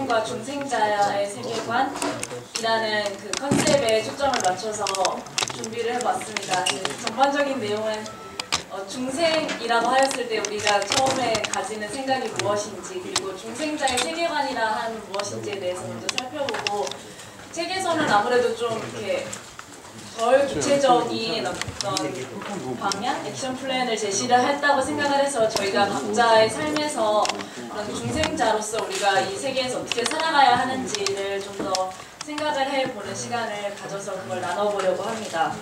중생과 중생자의 세계관이라는 그 컨셉에 초점을 맞춰서 준비를 해봤습니다. 전반적인 내용은 중생이라고 하였을 때 우리가 처음에 가지는 생각이 무엇인지, 그리고 중생자의 세계관이라 하는 무엇인지에 대해서 먼저 살펴보고, 책에서는 아무래도 좀 이렇게 덜 구체적인 어떤 방향, 액션 플랜을 제시를 했다고 생각을 해서 저희가 각자의 삶에서 그런 중생자로서 우리가 이 세계에서 어떻게 살아가야 하는지를 좀 더 생각을 해보는 시간을 가져서 그걸 나눠보려고 합니다.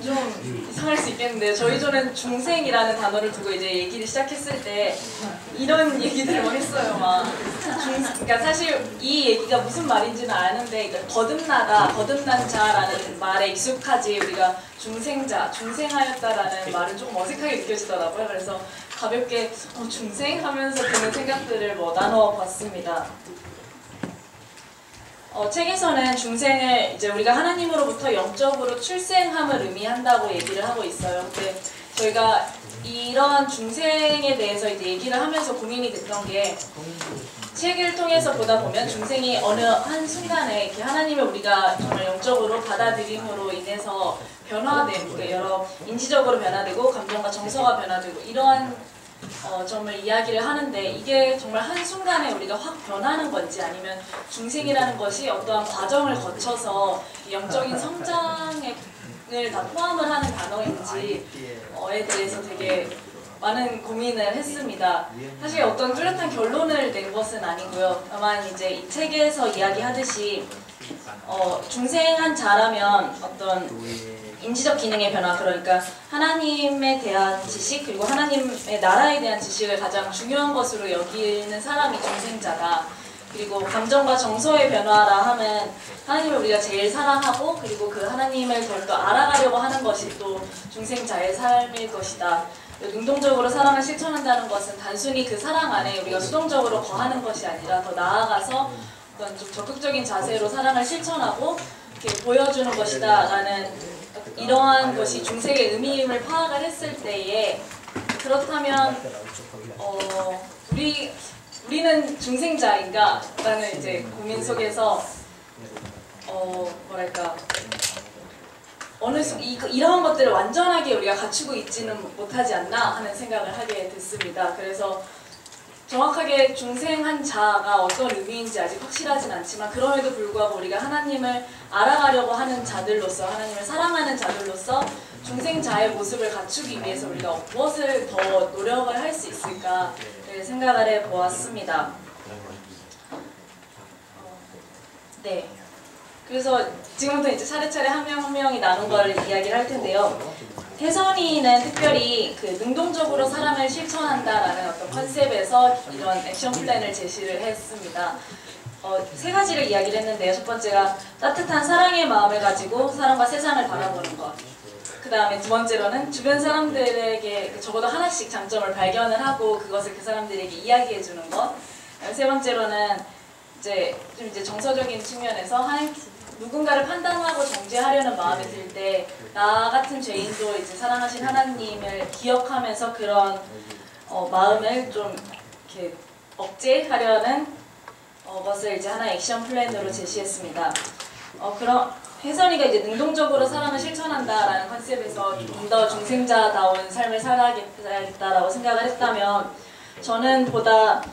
좀 이상할 수 있겠는데 저희 전엔 중생이라는 단어를 두고 이제 얘기를 시작했을 때 이런 얘기들을 막 했어요. 그러니까 사실 이 얘기가 무슨 말인지는 아는데, 그러니까 거듭난 자라는 말에 익숙하지 우리가 중생자, 중생하였다라는 말은 조금 어색하게 느껴지더라고요. 그래서 가볍게 중생 하면서 드는 생각들을 나눠봤습니다. 책에서는 중생을 이제 우리가 하나님으로부터 영적으로 출생함을 의미한다고 얘기를 하고 있어요. 근데 저희가 이런 중생에 대해서 이제 얘기를 하면서 고민이 됐던 게, 책을 통해서 보다 보면 중생이 어느 한 순간에 이렇게 하나님을 우리가 정말 영적으로 받아들임으로 인해서 변화되고, 여러 인지적으로 변화되고 감정과 정서가 변화되고 이러한 점을 이야기를 하는데, 이게 정말 한순간에 우리가 확 변하는 건지, 아니면 중생이라는 것이 어떠한 과정을 거쳐서 영적인 성장을 다 포함을 하는 단어인지에 대해서 되게 많은 고민을 했습니다. 사실 어떤 뚜렷한 결론을 낸 것은 아니고요. 다만 이제 이 책에서 이야기하듯이 중생한 자라면 어떤 인지적 기능의 변화, 그러니까 하나님에 대한 지식, 그리고 하나님의 나라에 대한 지식을 가장 중요한 것으로 여기는 사람이 중생자다. 그리고 감정과 정서의 변화라 하면 하나님을 우리가 제일 사랑하고, 그리고 그 하나님을 더 알아가려고 하는 것이 또 중생자의 삶일 것이다. 능동적으로 사랑을 실천한다는 것은 단순히 그 사랑 안에 우리가 수동적으로 거하는 것이 아니라 더 나아가서 어떤 좀 적극적인 자세로 사랑을 실천하고 이렇게 보여주는 것이다 라는, 이러한 것이 중생의 의미임을 파악을 했을 때에, 그렇다면 우리는 중생자인가? 라는 이제 고민 속에서 뭐랄까, 이러한 것들을 완전하게 우리가 갖추고 있지는 못하지 않나 하는 생각을 하게 됐습니다. 그래서 정확하게 중생한 자가 어떤 의미인지 아직 확실하진 않지만, 그럼에도 불구하고 우리가 하나님을 알아가려고 하는 자들로서, 하나님을 사랑하는 자들로서 중생자의 모습을 갖추기 위해서 우리가 무엇을 더 노력을 할 수 있을까를 생각을 해보았습니다. 네. 그래서 지금부터 이제 차례차례 한 명 한 명이 나눈 걸 이야기를 할 텐데요. 혜선이는 특별히 그 능동적으로 사랑을 실천한다라는 어떤 컨셉에서 이런 액션 플랜을 제시를 했습니다. 세 가지를 이야기를 했는데요. 첫 번째가 따뜻한 사랑의 마음을 가지고 사람과 세상을 바라보는 것. 그 다음에 두 번째로는 주변 사람들에게 적어도 하나씩 장점을 발견을 하고 그것을 그 사람들에게 이야기해 주는 것. 세 번째로는 이제 정서적인 측면에서 누군가를 판단하고 정죄하려는 마음이 들 때 나 같은 죄인도 이제 사랑하신 하나님을 기억하면서 그런 마음을 좀 이렇게 억제하려는 것을 이제 하나의 액션 플랜으로 제시했습니다. 그럼 혜선이가 이제 능동적으로 사랑을 실천한다라는 컨셉에서 좀 더 중생자다운 삶을 살아야겠다라고 생각을 했다면, 저는 보다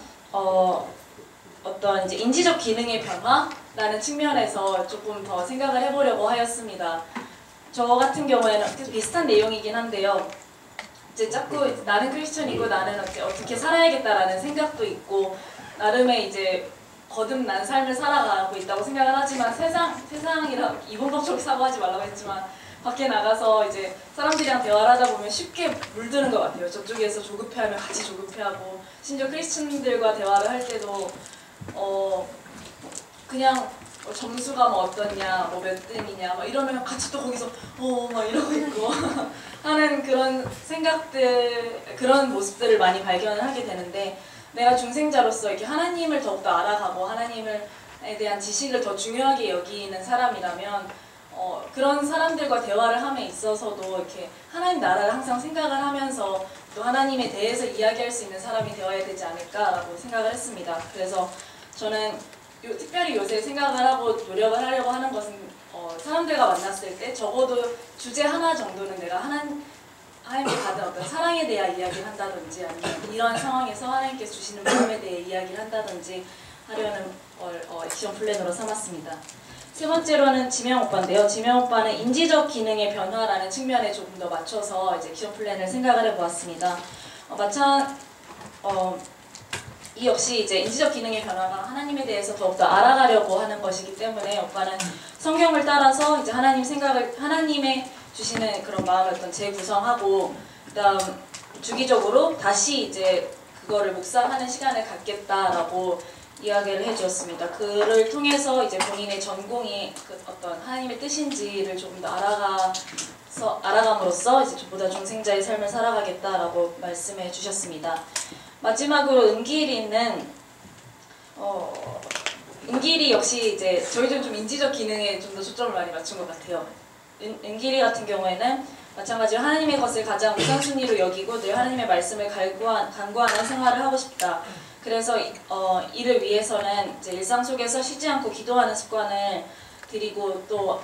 어떤 이제 인지적 기능의 변화라는 측면에서 조금 더 생각을 해보려고 하였습니다. 저 같은 경우에는 비슷한 내용이긴 한데요. 이제 자꾸 나는 크리스천이고 나는 어떻게 살아야겠다라는 생각도 있고, 나름의 이제 거듭난 삶을 살아가고 있다고 생각을 하지만, 세상이라 이분법적 사고하지 말라고 했지만 밖에 나가서 이제 사람들이랑 대화를 하다 보면 쉽게 물드는 것 같아요. 저쪽에서 조급해하면 같이 조급해하고, 심지어 크리스천들과 대화를 할 때도 그냥 점수가 뭐 어떠냐, 뭐 몇 등이냐, 막 이러면 같이 또 거기서 막 이러고 있고 하는 그런 생각들, 그런 모습들을 많이 발견을 하게 되는데, 내가 중생자로서 이렇게 하나님을 더욱더 알아가고 하나님에 대한 지식을 더 중요하게 여기는 사람이라면 그런 사람들과 대화를 함에 있어서도 이렇게 하나님 나라를 항상 생각을 하면서 또 하나님에 대해서 이야기할 수 있는 사람이 되어야 되지 않을까라고 생각을 했습니다. 그래서 저는 특별히 요새 생각을 하고 노력을 하려고 하는 것은 사람들과 만났을 때 적어도 주제 하나 정도는 내가 하나님께 받은 어떤 사랑에 대한 이야기를 한다든지 아니면 이런 상황에서 하나님께서 주시는 마음에 대해 이야기를 한다든지 하려는 걸 액션 플랜으로 삼았습니다. 세 번째로는 지명 오빠인데요. 지명 오빠는 인지적 기능의 변화라는 측면에 조금 더 맞춰서 이제 액션 플랜을 생각을 해보았습니다. 이 역시 이제 인지적 기능의 변화가 하나님에 대해서 더욱더 알아가려고 하는 것이기 때문에 오빠는 성경을 따라서 이제 하나님의 주시는 그런 마음을 어떤 재구성하고 그다음 주기적으로 다시 이제 그거를 묵상하는 시간을 갖겠다라고 이야기를 해주었습니다. 그를 통해서 이제 본인의 전공이 어떤 하나님의 뜻인지를 조금 더 알아감으로써 이제 보다 중생자의 삶을 살아가겠다라고 말씀해 주셨습니다. 마지막으로 은길이는 은길이 역시 이제 저희도 좀 인지적 기능에 좀 더 초점을 많이 맞춘 것 같아요. 은길이 같은 경우에는 마찬가지로 하나님의 것을 가장 우선순위로 여기고 늘 하나님의 말씀을 간구하는 생활을 하고 싶다. 그래서 이를 위해서는 이제 일상 속에서 쉬지 않고 기도하는 습관을 들이고 또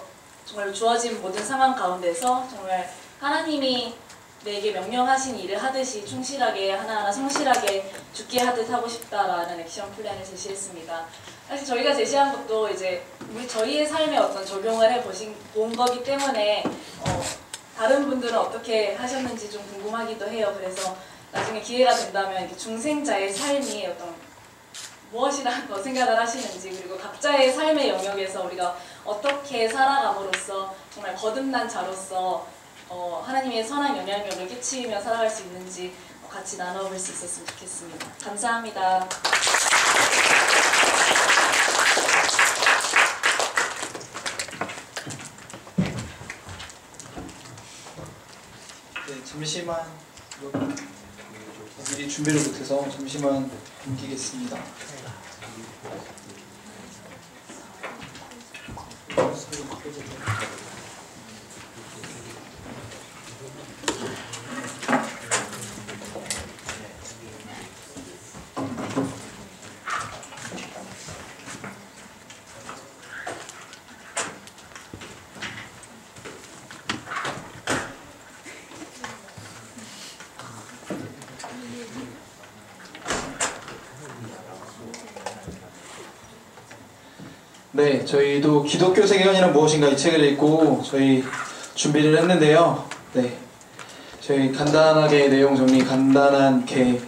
정말 주어진 모든 상황 가운데서 정말 하나님이 내게 명령하신 일을 하듯이 충실하게 하나하나 성실하게 죽게 하듯 하고 싶다라는 액션 플랜을 제시했습니다. 사실 저희가 제시한 것도 이제 저희의 삶에 어떤 적용을 본 거기 때문에 다른 분들은 어떻게 하셨는지 좀 궁금하기도 해요. 그래서 나중에 기회가 된다면 중생자의 삶이 어떤 무엇이라고 생각을 하시는지 그리고 각자의 삶의 영역에서 우리가 어떻게 살아감으로써 정말 거듭난 자로서 하나님의 선한 영향력을 끼치며 살아갈 수 있는지 같이 나눠볼 수 있었으면 좋겠습니다. 감사합니다. 네, 잠시만 미리 준비를 못해서 잠시만 넘기겠습니다. 네, 저희도 기독교 세계관이란 무엇인가 이 책을 읽고 저희 준비를 했는데요. 네, 저희 간단하게 내용 정리, 간단하게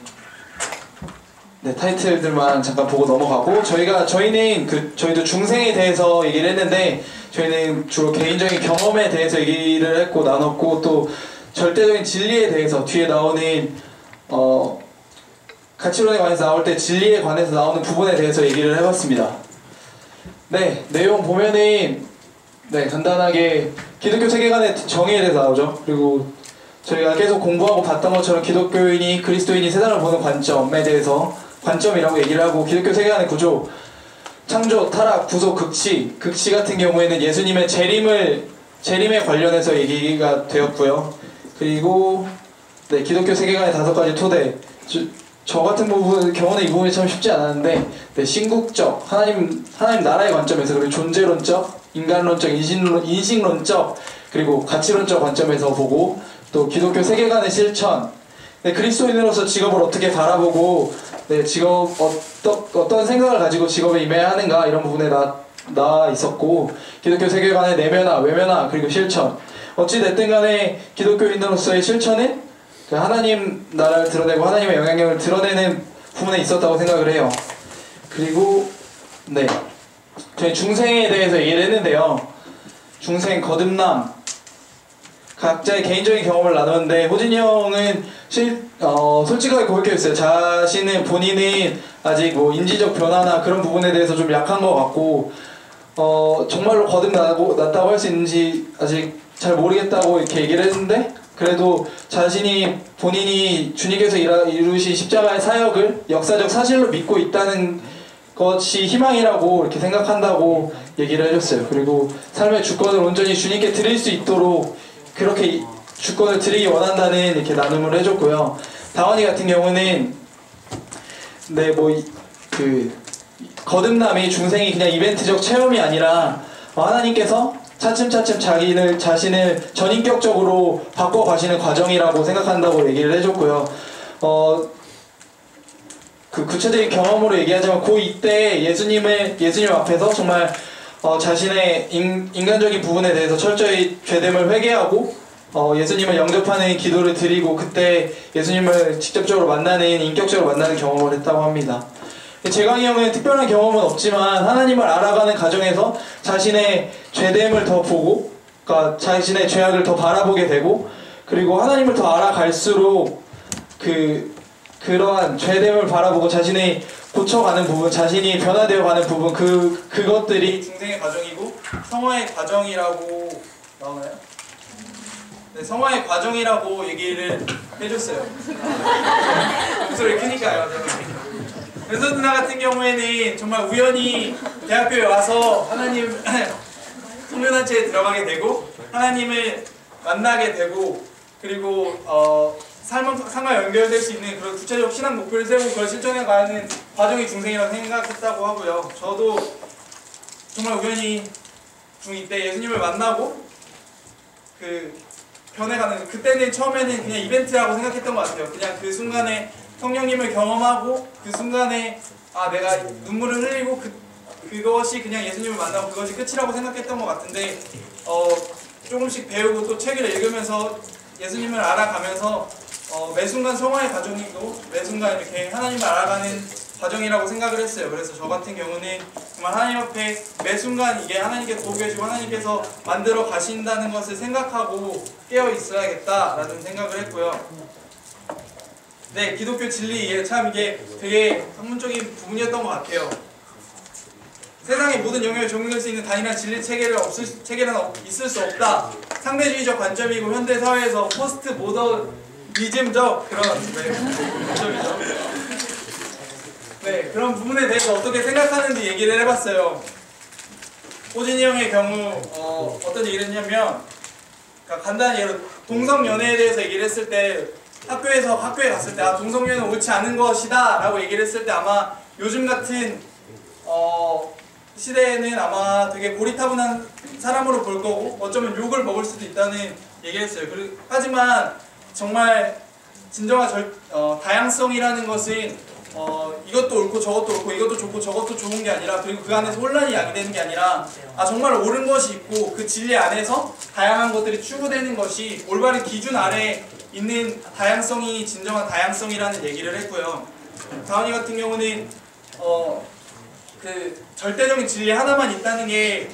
타이틀들만 잠깐 보고 넘어가고 저희도 중생에 대해서 얘기를 했는데 저희는 주로 개인적인 경험에 대해서 얘기를 했고 나눴고 또 절대적인 진리에 대해서 뒤에 나오는 가치론에 관해서 나올 때 진리에 관해서 나오는 부분에 대해서 얘기를 해봤습니다. 네, 내용 보면은 간단하게 기독교 세계관의 정의에 대해서 나오죠. 그리고 저희가 계속 공부하고 봤던 것처럼 기독교인이 그리스도인이 세상을 보는 관점에 대해서 관점이라고 얘기를 하고 기독교 세계관의 구조, 창조, 타락, 구속, 극치 같은 경우에는 예수님의 재림에 관련해서 얘기가 되었고요. 그리고 기독교 세계관의 5가지 토대, 저 같은 경우는 이 부분이 참 쉽지 않았는데 신국적, 하나님 나라의 관점에서 그리고 존재론적, 인간론적, 인식론적 그리고 가치론적 관점에서 보고 또 기독교 세계관의 실천, 그리스도인으로서 직업을 어떻게 바라보고 직업 어떤 생각을 가지고 직업에 임해야 하는가 이런 부분에 나와 있었고 기독교 세계관의 내면화, 외면화 그리고 실천, 어찌됐든 간에 기독교인으로서의 실천은 하나님 나라를 드러내고 하나님의 영향력을 드러내는 부분에 있었다고 생각을 해요. 그리고 저희 중생에 대해서 얘기를 했는데요. 중생, 거듭남 각자의 개인적인 경험을 나눴는데 호진이 형은 솔직하게 고백했어요. 본인은 아직 인지적 변화나 그런 부분에 대해서 좀 약한 것 같고 정말로 거듭났다고 할 수 있는지 아직 잘 모르겠다고 이렇게 얘기를 했는데 그래도 본인이 주님께서 이루신 십자가의 사역을 역사적 사실로 믿고 있다는 것이 희망이라고 이렇게 생각한다고 얘기를 해줬어요. 그리고 삶의 주권을 온전히 주님께 드릴 수 있도록 그렇게 주권을 드리기 원한다는 이렇게 나눔을 해줬고요. 다원이 같은 경우는 거듭남이 중생이 그냥 이벤트적 체험이 아니라 하나님께서 차츰차츰 자신을 전인격적으로 바꿔가시는 과정이라고 생각한다고 얘기를 해줬고요. 그 구체적인 경험으로 얘기하자면 고2 때 예수님 앞에서 정말 자신의 인간적인 부분에 대해서 철저히 죄됨을 회개하고 예수님을 영접하는 기도를 드리고 그때 예수님을 직접적으로 만나는 인격적으로 만나는 경험을 했다고 합니다. 재광이 형은 특별한 경험은 없지만 하나님을 알아가는 과정에서 자신의 죄됨을 더 보고, 그러니까 자신의 죄악을 더 바라보게 되고, 그리고 하나님을 더 알아갈수록 그러한 죄됨을 바라보고 자신이 고쳐가는 부분, 자신이 변화되어가는 부분, 그것들이 중생의 과정이고 성화의 과정이라고 나오나요? 네, 성화의 과정이라고 얘기를 해줬어요. 목소리 크니까요. 연서 누나 같은 경우에는 정말 우연히 대학교에 와서 하나님 성년단체에 들어가게 되고 하나님을 만나게 되고 그리고 삶과 연결될 수 있는 그런 구체적 신앙 목표를 세우고 그걸 실천해 가는 과정이 중생이라고 생각했다고 하고요. 저도 정말 우연히 중2 때 예수님을 만나고 변해가는, 그때는 처음에는 그냥 이벤트라고 생각했던 것 같아요. 그냥 그 순간에 성령님을 경험하고 그 순간에 내가 눈물을 흘리고 그것이 그냥 예수님을 만나고 그것이 끝이라고 생각했던 것 같은데 조금씩 배우고 또 책을 읽으면서 예수님을 알아가면서 매 순간 성화의 과정이고 매 순간 이렇게 하나님을 알아가는 과정이라고 생각을 했어요. 그래서 저 같은 경우는 정말 하나님 앞에 매 순간 이게 하나님께 보고 계시고 하나님께서 만들어 가신다는 것을 생각하고 깨어 있어야겠다라는 생각을 했고요. 네, 기독교 진리, 참 이게 되게 학문적인 부분이었던 것 같아요. 세상의 모든 영역을 적용할 수 있는 단일한 진리 체계는 있을 수 없다. 상대주의적 관점이고 현대 사회에서 포스트 모더니즘적 그런 관점이죠. 네, 그런 부분에 대해서 어떻게 생각하는지 얘기를 해봤어요. 호진이 형의 경우 어떤 얘기를 했냐면, 그러니까 간단히 예로 동성연애에 대해서 얘기를 했을 때 학교에 갔을 때 동성연애는 옳지 않은 것이다 라고 얘기를 했을 때 아마 요즘 같은 시대에는 아마 되게 고리타분한 사람으로 볼 거고 어쩌면 욕을 먹을 수도 있다는 얘기를 했어요. 하지만 정말 진정한 다양성이라는 것은 이것도 옳고 저것도 옳고 이것도 좋고 저것도 좋은 게 아니라, 그리고 그 안에서 혼란이 야기되는 게 아니라 정말 옳은 것이 있고 그 진리 안에서 다양한 것들이 추구되는 것이 올바른 기준 아래 있는 다양성이 진정한 다양성이라는 얘기를 했고요. 다원이 같은 경우는 그 절대적인 진리 하나만 있다는 게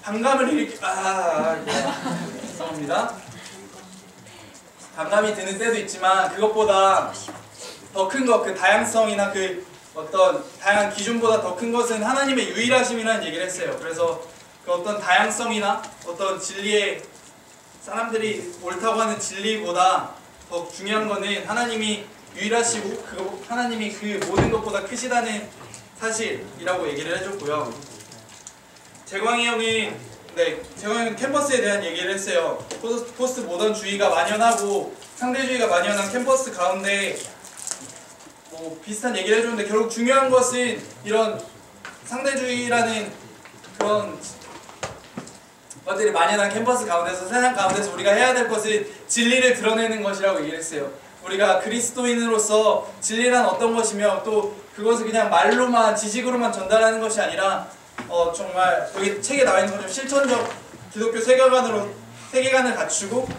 반감을 죄송합니다. 반감이 드는 때도 있지만 그것보다 더 큰 것, 그 다양성이나 그 어떤 다양한 기준보다 더 큰 것은 하나님의 유일하심이라는 얘기를 했어요. 그래서 그 어떤 다양성이나 어떤 진리에 사람들이 옳다고 하는 진리보다 더 중요한 거는 하나님이 유일하시고 하나님이 그 모든 것보다 크시다는 사실이라고 얘기를 해줬고요. 재광이 형은 캠퍼스에 대한 얘기를 했어요. 포스트 모던주의가 만연하고 상대주의가 만연한 캠퍼스 가운데 비슷한 얘기를 해줬는데, 결국 중요한 것은 이런 상대주의라는 그런 것들이 만연한 캠퍼스 가운데서, 세상 가운데서 우리가 해야 될 것은 진리를 드러내는 것이라고 얘기를 했어요. 우리가 그리스도인으로서 진리란 어떤 것이며 또 그것을 그냥 말로만 지식으로만 전달하는 것이 아니라 정말 여기 책에 나와 있는 것처럼 실천적 기독교 세계관을 갖추고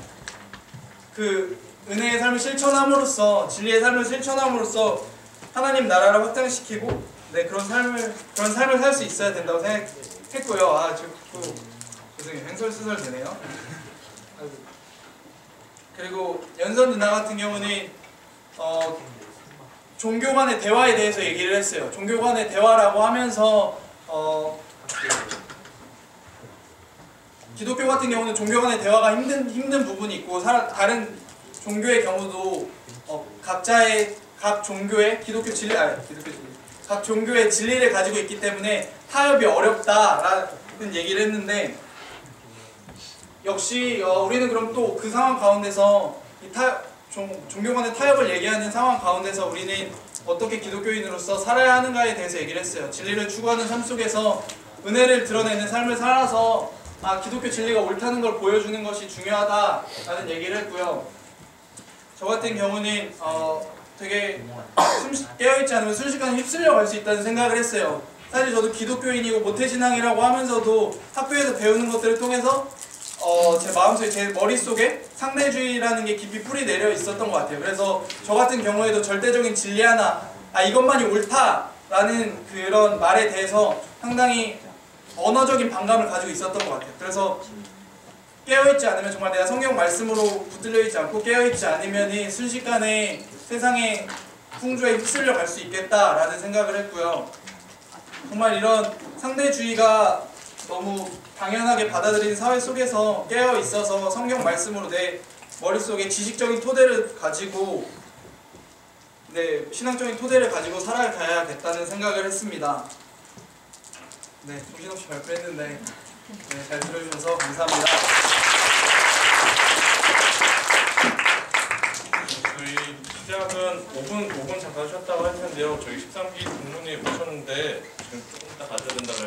그 은혜의 삶을 실천함으로써, 진리의 삶을 실천함으로써 하나님 나라를 확장시키고 그런 삶을 살 수 있어야 된다고 생각했고요. 죄송해요. 횡설수설 되네요. 그리고 연선 누나 같은 경우는 종교 간의 대화에 대해서 얘기를 했어요. 종교 간의 대화라고 하면서 기독교 같은 경우는 종교 간의 대화가 힘든 부분이 있고, 다른 종교의 경우도 각 종교의 각 종교의 진리를 가지고 있기 때문에 타협이 어렵다라는 얘기를 했는데, 역시 우리는 그럼 또 그 상황 가운데서 이 종교 간의 타협을 얘기하는 상황 가운데서 우리는 어떻게 기독교인으로서 살아야 하는가에 대해서 얘기를 했어요. 진리를 추구하는 삶 속에서 은혜를 드러내는 삶을 살아서 기독교 진리가 옳다는 걸 보여주는 것이 중요하다라는 얘기를 했고요. 저 같은 경우는 되게 깨어있지 않으면 순식간에 휩쓸려 갈 수 있다는 생각을 했어요. 사실 저도 기독교인이고 모태신앙이라고 하면서도 학교에서 배우는 것들을 통해서 제 마음속에, 제 머릿속에 상대주의라는 게 깊이 뿌리 내려 있었던 것 같아요. 그래서 저 같은 경우에도 절대적인 진리 하나, 이것만이 옳다라는 그런 말에 대해서 상당히 언어적인 반감을 가지고 있었던 것 같아요. 그래서 깨어있지 않으면, 정말 내가 성경 말씀으로 붙들려 있지 않고 깨어있지 않으면 순식간에 세상의 풍조에 휩쓸려 갈 수 있겠다라는 생각을 했고요. 정말 이런 상대주의가 너무 당연하게 받아들인 사회 속에서 깨어 있어서 성경 말씀으로 내 머릿속에 지식적인 토대를 가지고, 신앙적인 토대를 가지고 살아가야겠다는 생각을 했습니다. 네, 정신없이 발표했는데 잘 들어주셔서 감사합니다. 저희 시작은 5분 잠깐 쉬었다고 할 텐데요. 저희 13기 동문이 오셨는데 지금 조금 이따 가져야 된다고 해서